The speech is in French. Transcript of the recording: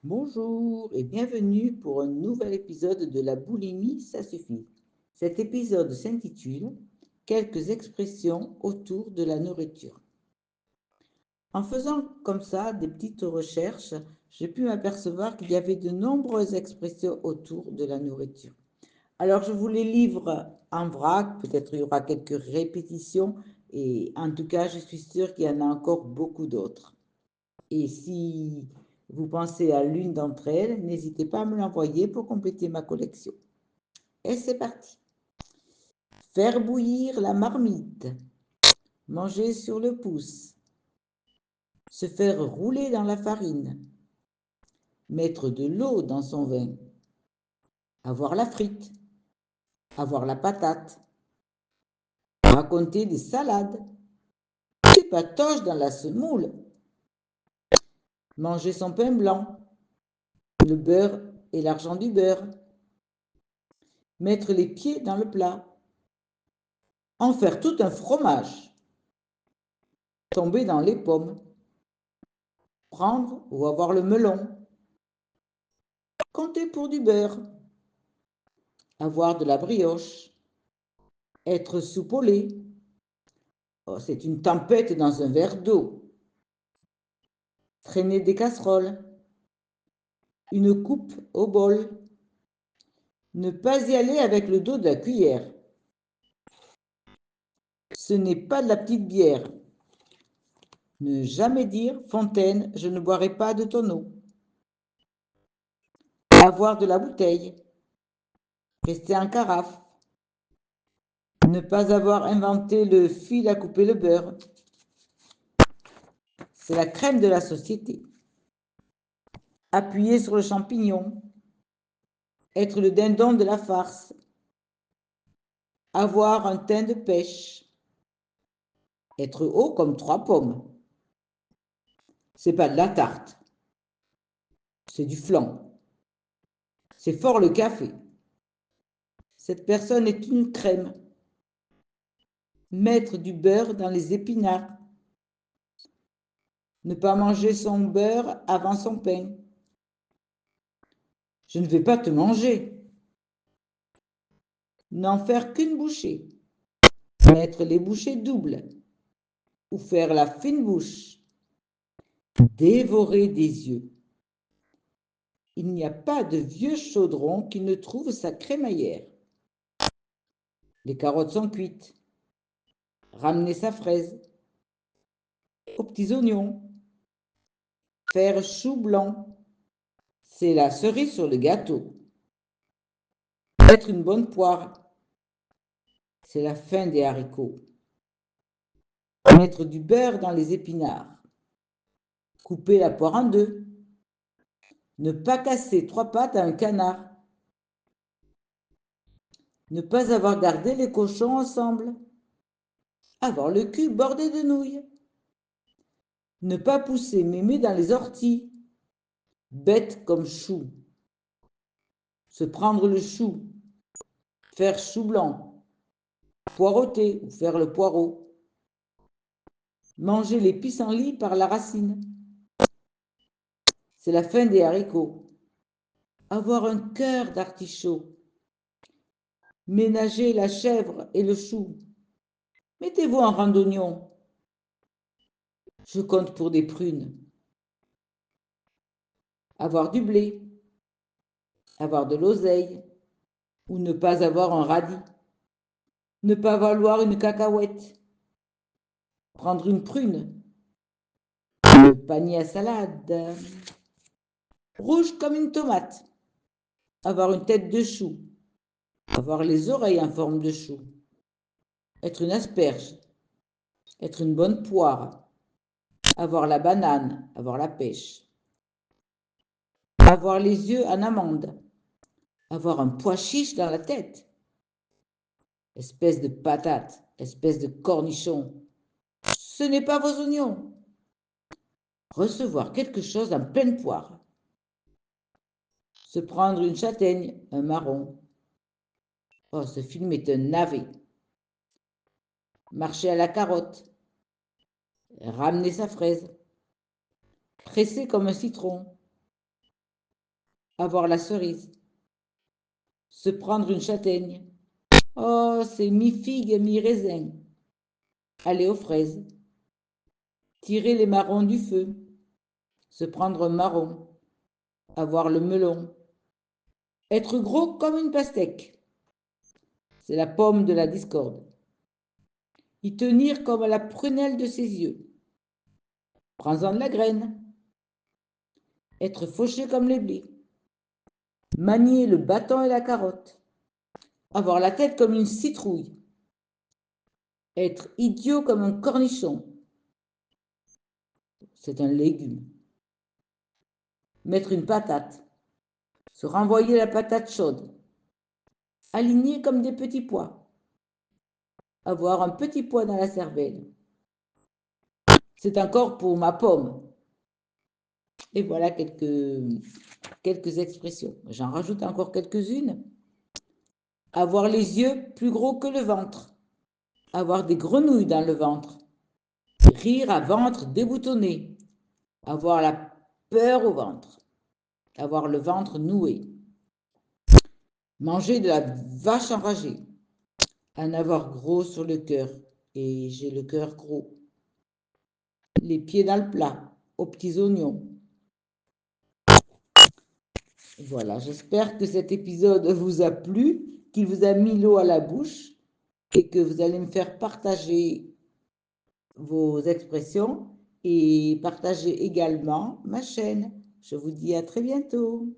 Bonjour et bienvenue pour un nouvel épisode de la boulimie, ça suffit. Cet épisode s'intitule Quelques expressions autour de la nourriture. En faisant comme ça des petites recherches, j'ai pu m'apercevoir qu'il y avait de nombreuses expressions autour de la nourriture. Alors je vous les livre en vrac, peut-être il y aura quelques répétitions et en tout cas je suis sûre qu'il y en a encore beaucoup d'autres. Et si vous pensez à l'une d'entre elles, n'hésitez pas à me l'envoyer pour compléter ma collection. Et c'est parti. Faire bouillir la marmite. Manger sur le pouce. Se faire rouler dans la farine. Mettre de l'eau dans son vin. Avoir la frite. Avoir la patate. Raconter des salades. Des patoches dans la semoule. Manger son pain blanc. Le beurre et l'argent du beurre. Mettre les pieds dans le plat. En faire tout un fromage. Tomber dans les pommes. Prendre ou avoir le melon. Compter pour du beurre. Avoir de la brioche. Être soupolé. Oh, c'est une tempête dans un verre d'eau. Traîner des casseroles. Une coupe au bol. Ne pas y aller avec le dos de la cuillère. Ce n'est pas de la petite bière. Ne jamais dire Fontaine, je ne boirai pas de ton eau. Avoir de la bouteille. Rester en carafe. Ne pas avoir inventé le fil à couper le beurre. C'est la crème de la société. Appuyer sur le champignon. Être le dindon de la farce. Avoir un teint de pêche. Être haut comme 3 pommes. C'est pas de la tarte. C'est du flan. C'est fort le café. Cette personne est une crème. Mettre du beurre dans les épinards. Ne pas manger son beurre avant son pain. Je ne vais pas te manger. N'en faire qu'une bouchée. Mettre les bouchées doubles. Ou faire la fine bouche. Dévorer des yeux. Il n'y a pas de vieux chaudron qui ne trouve sa crémaillère. Les carottes sont cuites. Ramener sa fraise. Aux petits oignons. Faire chou blanc. C'est la cerise sur le gâteau. Mettre une bonne poire. C'est la fin des haricots. Mettre du beurre dans les épinards. Couper la poire en deux. Ne pas casser 3 pattes à un canard. Ne pas avoir gardé les cochons ensemble. Avoir le cul bordé de nouilles. Ne pas pousser mémé dans les orties. Bête comme chou. Se prendre le chou. Faire chou blanc. Poireauter ou faire le poireau. Manger les pissenlits par la racine. C'est la fin des haricots. Avoir un cœur d'artichaut. Ménager la chèvre et le chou. Mettez-vous en rang d'oignons. Je compte pour des prunes. Avoir du blé. Avoir de l'oseille. Ou ne pas avoir un radis. Ne pas valoir une cacahuète. Prendre une prune. Le panier à salade. Rouge comme une tomate. Avoir une tête de chou. Avoir les oreilles en forme de chou. Être une asperge. Être une bonne poire. Avoir la banane. Avoir la pêche. Avoir les yeux en amande. Avoir un pois chiche dans la tête. Espèce de patate. Espèce de cornichon. Ce n'est pas vos oignons. Recevoir quelque chose en pleine poire. Se prendre une châtaigne, un marron. Oh, ce film est un navet. Marcher à la carotte. Ramener sa fraise. Pressé comme un citron. avoir la cerise. Se prendre une châtaigne. Oh, c'est mi-figue, mi-raisin. Aller aux fraises. Tirer les marrons du feu. Se prendre un marron. Avoir le melon. Être gros comme une pastèque. C'est la pomme de la discorde. Y tenir comme la prunelle de ses yeux. Prends-en de la graine. Être fauché comme les blés. Manier le bâton et la carotte. Avoir la tête comme une citrouille. Être idiot comme un cornichon. C'est un légume. Mettre une patate. Se renvoyer la patate chaude. Aligner comme des petits pois. Avoir un petit pois dans la cervelle. C'est encore pour ma pomme. Et voilà quelques expressions. J'en rajoute encore quelques-unes. Avoir les yeux plus gros que le ventre. Avoir des grenouilles dans le ventre. Rire à ventre déboutonné. Avoir la peur au ventre. Avoir le ventre noué. Manger de la vache enragée. En avoir gros sur le cœur. Et j'ai le cœur gros. Les pieds dans le plat. Aux petits oignons. Voilà, j'espère que cet épisode vous a plu, qu'il vous a mis l'eau à la bouche et que vous allez me faire partager vos expressions et partager également ma chaîne. Je vous dis à très bientôt.